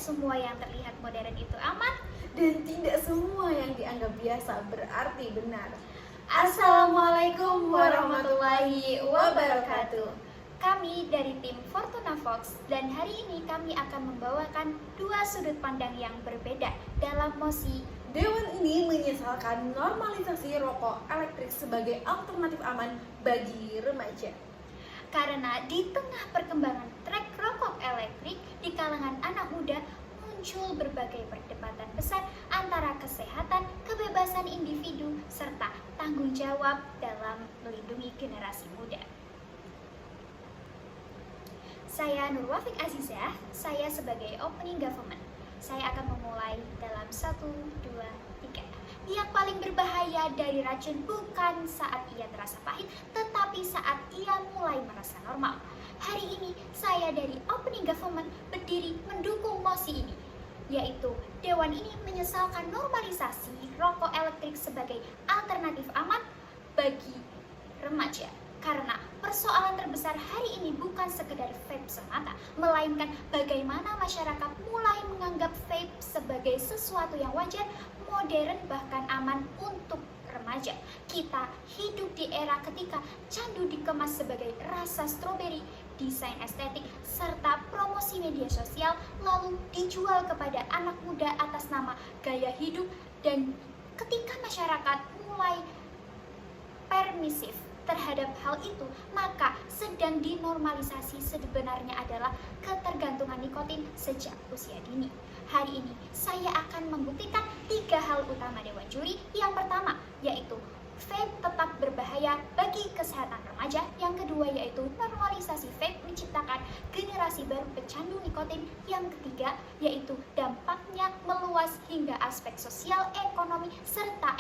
semua yang terlihat modern itu aman, dan tidak semua yang dianggap biasa berarti benar. Assalamualaikum warahmatullahi wabarakatuh. Kami dari tim Fortuna Fox dan hari ini kami akan membawakan dua sudut pandang yang berbeda dalam mosi. Dewan ini menyesalkan normalisasi rokok elektrik sebagai alternatif aman bagi remaja. Karena di tengah perkembangan tren rokok elektrik di kalangan anak muda muncul berbagai perdebatan besar antara kesehatan, kebebasan individu, serta tanggung jawab dalam melindungi generasi muda. Saya Nur Wafik Azizah, saya sebagai opening government. Saya akan memulai dalam 1, 2, 3. Yang paling berbahaya dari racun bukan saat ia terasa pahit, tetapi saat ia mulai merasa normal. Hari ini saya dari opening government berdiri mendukung mosi ini, yaitu Dewan ini menyesalkan normalisasi rokok elektrik sebagai alternatif aman bagi remaja. Karena persoalan terbesar hari ini bukan sekedar vape semata, melainkan bagaimana masyarakat mulai menganggap vape sebagai sesuatu yang wajar, modern, bahkan aman untuk remaja. Kita hidup di era ketika candu dikemas sebagai rasa stroberi, desain estetik, serta promosi media sosial, lalu dijual kepada anak muda atas nama gaya hidup. Dan ketika masyarakat mulai permisif terhadap hal itu, maka sedang dinormalisasi sebenarnya adalah ketergantungan nikotin sejak usia dini. Hari ini saya akan membuktikan 3 hal utama Dewan Juri. Yang pertama yaitu vape tetap berbahaya bagi kesehatan remaja. Yang kedua yaitu normalisasi vape menciptakan generasi baru pecandu nikotin. Yang ketiga yaitu dampaknya meluas hingga aspek sosial, ekonomi, serta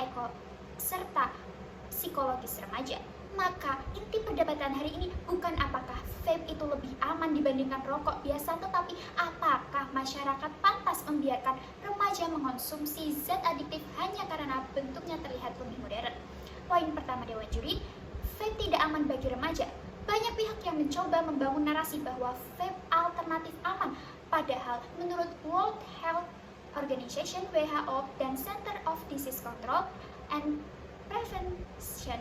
psikologis remaja. Maka inti perdebatan hari ini bukan apakah vape itu lebih aman dibandingkan rokok biasa, tetapi apakah masyarakat pantas membiarkan remaja mengonsumsi zat adiktif hanya karena bentuknya terlihat lebih modern. Poin pertama Dewan Juri, vape tidak aman bagi remaja. Banyak pihak yang mencoba membangun narasi bahwa vape alternatif aman, padahal menurut World Health Organization (WHO) dan Center of Disease Control and Prevention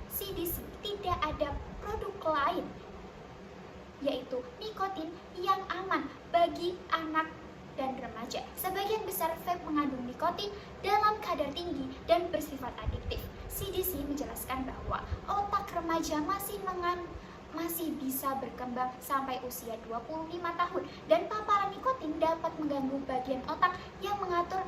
CDC, tidak ada produk lain yaitu nikotin yang aman bagi anak dan remaja. Sebagian besar vape mengandung nikotin dalam kadar tinggi dan bersifat adiktif. CDC menjelaskan bahwa otak remaja masih bisa berkembang sampai usia 25 tahun dan paparan nikotin dapat mengganggu bagian otak yang mengatur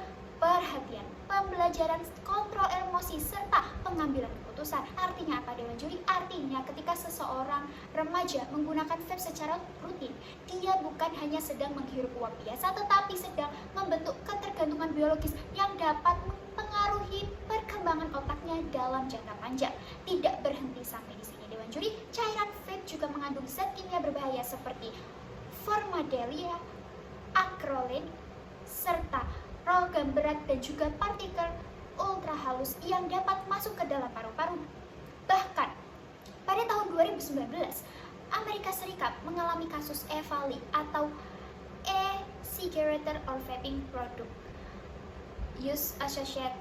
perhatian, pembelajaran, kontrol emosi, serta pengambilan keputusan. Artinya apa Dewan Juri? Artinya ketika seseorang remaja menggunakan vape secara rutin, dia bukan hanya sedang menghirup uap biasa, tetapi sedang membentuk ketergantungan biologis yang dapat mempengaruhi perkembangan otaknya dalam jangka panjang. Tidak berhenti sampai di sini Dewan Juri, cairan vape juga mengandung zat kimia berbahaya seperti formaldehyde, acrylate, serta logam berat dan juga partikel ultra halus yang dapat masuk ke dalam paru-paru. Bahkan pada tahun 2019, Amerika Serikat mengalami kasus EVALI atau e-cigarette or vaping product use associated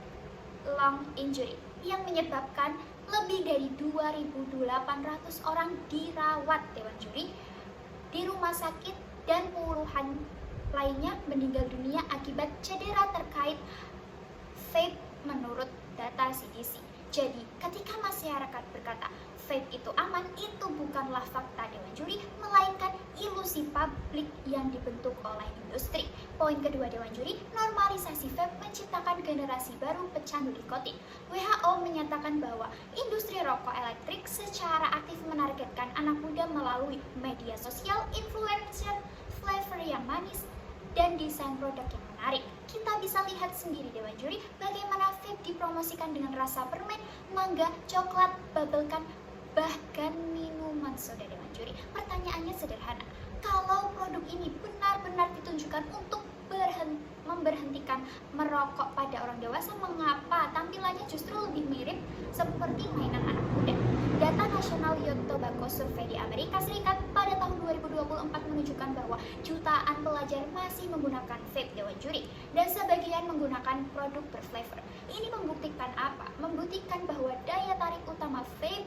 lung injury yang menyebabkan lebih dari 2.800 orang dirawat Dewan Juri di rumah sakit dan puluhan lainnya meninggal dunia akibat cedera terkait vape menurut data CDC. Jadi ketika masyarakat berkata vape itu aman, itu bukanlah fakta Dewan Juri, melainkan ilusi publik yang dibentuk oleh industri. Poin kedua Dewan Juri, normalisasi vape menciptakan generasi baru pecandu nikotin. WHO menyatakan bahwa industri rokok elektrik secara aktif menargetkan anak muda melalui media sosial, influencer, flavor yang manis, dan desain produk yang menarik. Kita bisa lihat sendiri Dewan Juri bagaimana vape dipromosikan dengan rasa permen, mangga, coklat, bubble gum, bahkan minuman soda Dewan Juri. Pertanyaannya sederhana, kalau produk ini benar-benar ditunjukkan untuk memberhentikan merokok pada orang dewasa, mengapa tampilannya justru lebih mirip seperti mainan anak muda? Data National Youth Tobacco Survey di Amerika Serikat pada tahun 2024 menunjukkan bahwa jutaan pelajar masih menggunakan vape, Dewan Juri, dan sebagian menggunakan produk berflavor. Ini membuktikan apa? Membuktikan bahwa daya tarik utama vape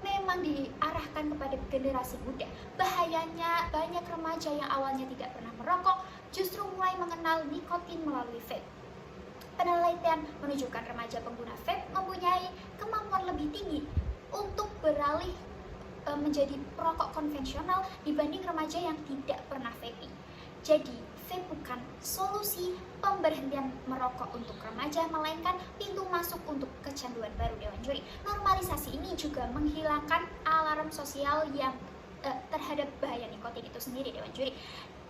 memang diarahkan kepada generasi muda. Bahayanya, banyak remaja yang awalnya tidak pernah merokok justru mulai mengenal nikotin melalui vape. Penelitian menunjukkan remaja pengguna vape mempunyai kemampuan lebih tinggi untuk beralih menjadi perokok konvensional dibanding remaja yang tidak pernah vaping. Jadi, vape bukan solusi pemberhentian merokok untuk remaja, melainkan pintu masuk untuk kecanduan baru, Dewan Juri. Normalisasi ini juga menghilangkan alarm sosial yang terhadap bahaya nikotin itu sendiri, Dewan Juri.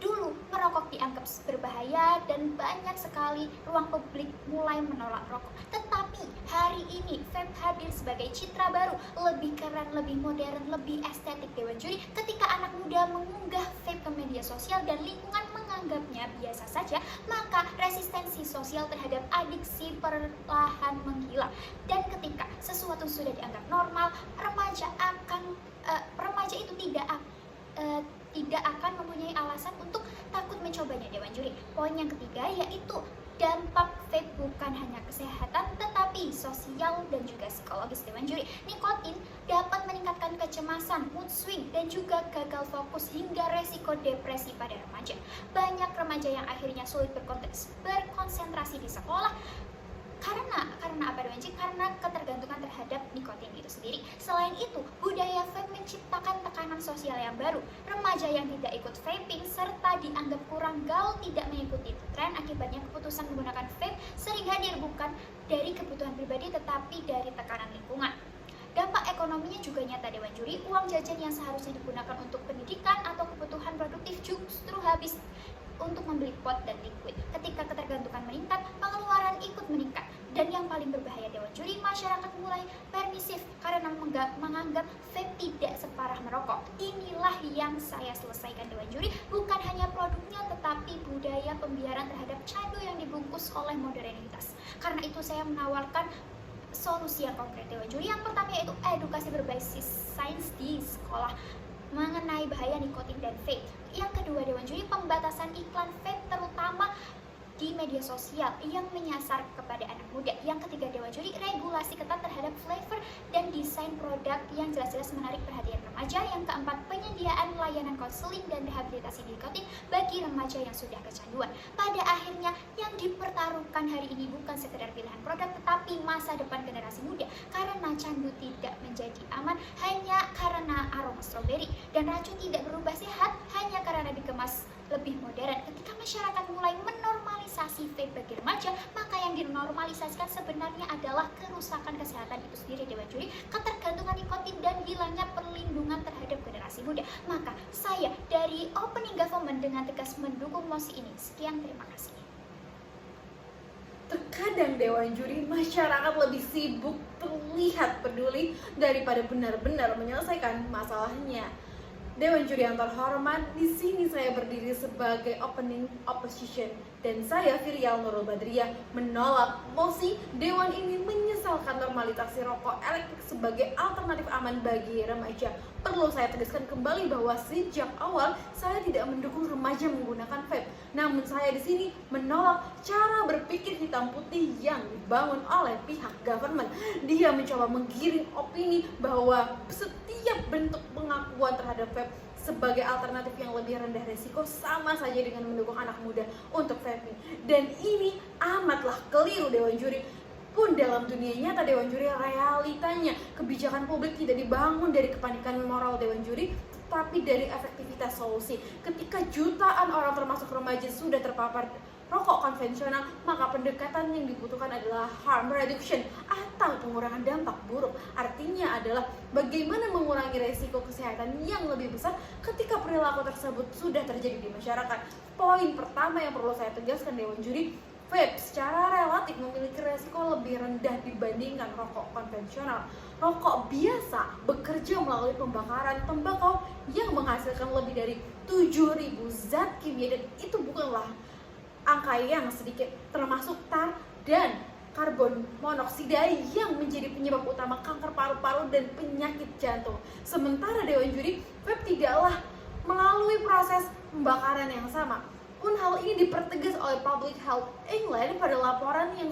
Dulu merokok dianggap berbahaya dan banyak sekali ruang publik mulai menolak rokok. Tetapi hari ini vape hadir sebagai citra baru, lebih keren, lebih modern, lebih estetik, Dewan Juri. Ketika anak muda mengunggah vape ke media sosial dan lingkungan menganggapnya biasa saja, maka resistensi sosial terhadap adiksi perlahan menghilang. Dan ketika sesuatu sudah dianggap normal, remaja itu tidak akan mempunyai alasan untuk takut mencobanya, Dewan Juri. Poin yang ketiga yaitu dampak vape bukan hanya kesehatan tetapi sosial dan juga psikologis, Dewan Juri. Nikotin dapat meningkatkan kecemasan, mood swing, dan juga gagal fokus hingga resiko depresi pada remaja. Banyak remaja yang akhirnya sulit berkonsentrasi di sekolah karena apa, Dewan Juri? Karena ketergantungan terhadap nikotin itu sendiri. Selain itu, budaya vape menciptakan tekanan sosial yang baru. Remaja yang tidak ikut vaping serta dianggap kurang gaul tidak mengikuti tren, akibatnya keputusan menggunakan vape sering hadir bukan dari kebutuhan pribadi tetapi dari tekanan lingkungan. Dampak ekonominya juga nyata, Dewan Juri. Uang jajan yang seharusnya digunakan untuk pendidikan atau kebutuhan produktif justru habis untuk membeli pot dan liquid. Ketika ketergantungan meningkat, pengeluaran ikut meningkat. Dan yang paling berbahaya, Dewan Juri, masyarakat mulai permisif karena menganggap vape tidak separah merokok. Inilah yang saya selesaikan, Dewan Juri. Bukan hanya produknya, tetapi budaya pembiaran terhadap candu yang dibungkus oleh modernitas. Karena itu saya menawarkan solusi yang konkret, Dewan Juri. Yang pertama yaitu edukasi berbasis sains di sekolah mengenai bahaya nikotin dan vape. Yang kedua, Dewan Juri, pembatasan iklan vape terutama di media sosial yang menyasar kepada anak muda. Yang ketiga, Dewan Juri, regulasi ketat terhadap flavor dan desain produk yang jelas-jelas menarik perhatian remaja. Yang keempat, penyediaan layanan konseling dan rehabilitasi nikotin bagi remaja yang sudah kecanduan. Pada akhirnya, yang dipertaruhkan hari ini bukan sekedar pilihan produk tetapi masa depan generasi muda. Karena candu tidak menjadi aman hanya karena aroma stroberi dan racun tidak berubah sehat hanya karena dikemas lebih modern. Ketika masyarakat mulai menormalisasi vape bagi remaja, maka yang dinormalisasikan sebenarnya adalah kerusakan kesehatan itu sendiri, Dewan Juri, ketergantungan nikotin dan hilangnya perlindungan terhadap generasi muda. Maka saya dari Opening Government dengan tegas mendukung mosi ini. Sekian, terima kasih. Terkadang, Dewan Juri, masyarakat lebih sibuk terlihat peduli daripada benar-benar menyelesaikan masalahnya. Dewan Juri yang terhormat, di sini saya berdiri sebagai opening opposition dan saya Virial Nurul Badriah menolak mosi Dewan ini menyesalkan normalisasi rokok elektrik sebagai alternatif aman bagi remaja. Perlu saya tegaskan kembali bahwa sejak awal saya tidak mendukung remaja menggunakan vape. Namun saya di sini menolak cara berpikir hitam putih yang dibangun oleh pihak government. Dia mencoba menggiring opini bahwa setiap bentuk pengakuan terhadap vape sebagai alternatif yang lebih rendah resiko sama saja dengan mendukung anak muda untuk vaping. Dan ini amatlah keliru, Dewan Juri. Pun dalam dunia nyata, Dewan Juri, realitanya kebijakan publik tidak dibangun dari kepanikan moral, Dewan Juri, tapi dari efektivitas solusi. Ketika jutaan orang termasuk remaja sudah terpapar rokok konvensional, maka pendekatan yang dibutuhkan adalah harm reduction atau pengurangan dampak buruk. Artinya adalah bagaimana mengurangi resiko kesehatan yang lebih besar ketika perilaku tersebut sudah terjadi di masyarakat. Poin pertama yang perlu saya tegaskan, Dewan Juri, vape secara relatif memiliki resiko lebih rendah dibandingkan rokok konvensional. Rokok biasa bekerja melalui pembakaran tembakau yang menghasilkan lebih dari 7.000 zat kimia, dan itu bukanlah angka yang sedikit, termasuk tar dan karbon monoksida yang menjadi penyebab utama kanker paru-paru dan penyakit jantung. Sementara, Dewan Juri, vape tidaklah melalui proses pembakaran yang sama. Pun hal ini dipertegas oleh Public Health England pada laporan yang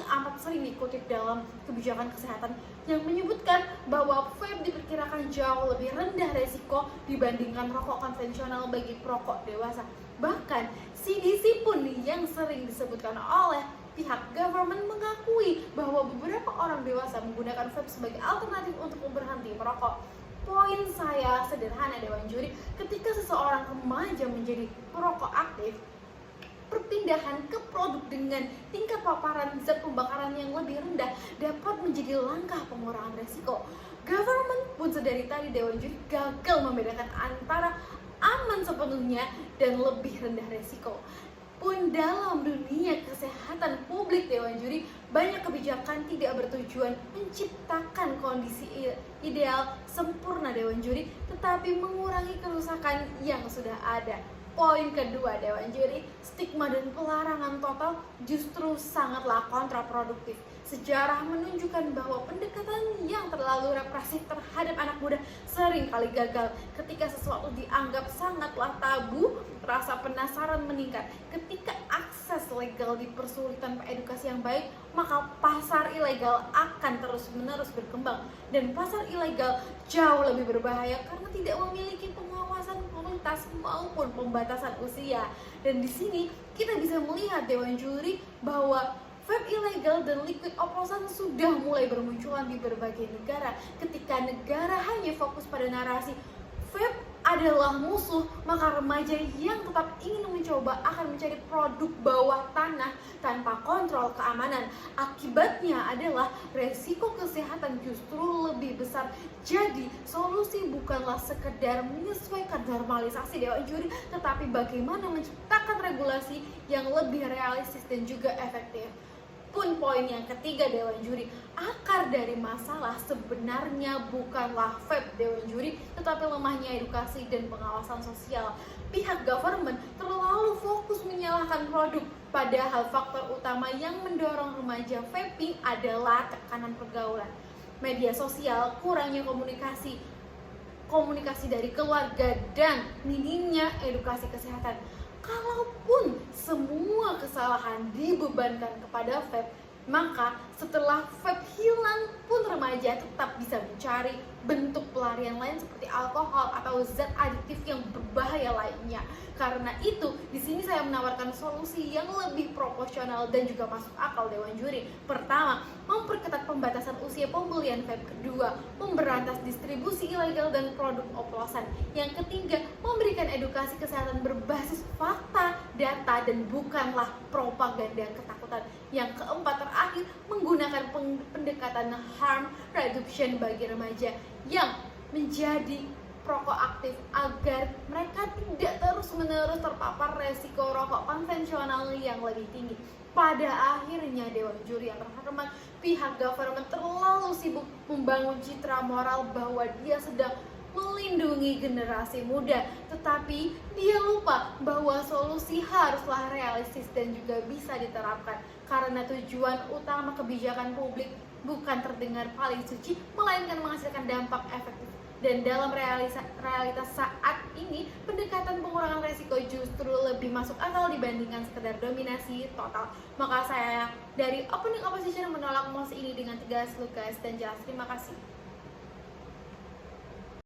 amat sering dikutip dalam kebijakan kesehatan yang menyebutkan bahwa vape diperkirakan jauh lebih rendah resiko dibandingkan rokok konvensional bagi perokok dewasa. Bahkan CDC pun yang sering disebutkan oleh pihak government mengakui bahwa beberapa orang dewasa menggunakan vape sebagai alternatif untuk berhenti merokok. Poin saya sederhana Dewan Juri, ketika seseorang remaja menjadi perokok aktif, perpindahan ke produk dengan tingkat paparan zat pembakaran yang lebih rendah dapat menjadi langkah pengurangan resiko. Government pun sedari tadi Dewan Juri gagal membedakan antara aman sepenuhnya dan lebih rendah resiko. Pun dalam dunia kesehatan publik Dewan Juri, banyak kebijakan tidak bertujuan menciptakan kondisi ideal sempurna Dewan Juri, tetapi mengurangi kerusakan yang sudah ada. Poin kedua Dewan Juri, stigma dan pelarangan total justru sangatlah kontraproduktif. Sejarah menunjukkan bahwa pendekatan yang terlalu represif terhadap anak muda sering kali gagal. Ketika sesuatu dianggap sangatlah tabu, rasa penasaran meningkat. Ketika akses legal dipersulit tanpa edukasi yang baik, maka pasar ilegal akan terus-menerus berkembang. Dan pasar ilegal jauh lebih berbahaya karena tidak memiliki pengawasan komunitas maupun pembatasan usia. Dan di sini kita bisa melihat Dewan Juri bahwa vape ilegal dan liquid oplosan sudah mulai bermunculan di berbagai negara. Ketika negara hanya fokus pada narasi vape adalah musuh, maka remaja yang tetap ingin mencoba akan mencari produk bawah tanah tanpa kontrol keamanan. Akibatnya adalah resiko kesehatan justru lebih besar. Jadi solusi bukanlah sekedar menyesuaikan normalisasi Dewan Juri, tetapi bagaimana menciptakan regulasi yang lebih realistis dan juga efektif. Pun poin yang ketiga Dewan Juri, akar dari masalah sebenarnya bukanlah vape Dewan Juri, tetapi lemahnya edukasi dan pengawasan sosial. Pihak government terlalu fokus menyalahkan produk, padahal faktor utama yang mendorong remaja vaping adalah tekanan pergaulan. Media sosial, kurangnya komunikasi dari keluarga, dan minimnya edukasi kesehatan. Kalaupun semua kesalahan dibebankan kepada vape, maka setelah vape hilang pun remaja tetap bisa mencari bentuk pelarian lain seperti alkohol atau zat adiktif yang berbahaya lainnya. Karena itu, di sini saya menawarkan solusi yang lebih proporsional dan juga masuk akal Dewan Juri. Pertama, memperketat pembatasan usia pembelian vape. Kedua, memberantas distribusi ilegal dan produk oplosan. Yang ketiga, memberikan edukasi kesehatan berbasis fakta, data, dan bukanlah propaganda ketakutan. Yang keempat terakhir, menggunakan pendekatan harm reduction bagi remaja yang menjadi perokok aktif agar mereka tidak terus-menerus terpapar resiko rokok konvensional yang lebih tinggi. Pada akhirnya Dewan Juri yang terhormat, pihak government terlalu sibuk membangun citra moral bahwa dia sedang melindungi generasi muda, tetapi dia lupa bahwa solusi haruslah realistis dan juga bisa diterapkan, karena tujuan utama kebijakan publik bukan terdengar paling suci, melainkan menghasilkan dampak efektif. Dan dalam realitas saat ini, pendekatan pengurangan resiko justru lebih masuk akal dibandingkan sekedar dominasi total. Maka saya dari Opening Opposition menolak mosi ini dengan tegas, lugas, dan jelas. Terima kasih.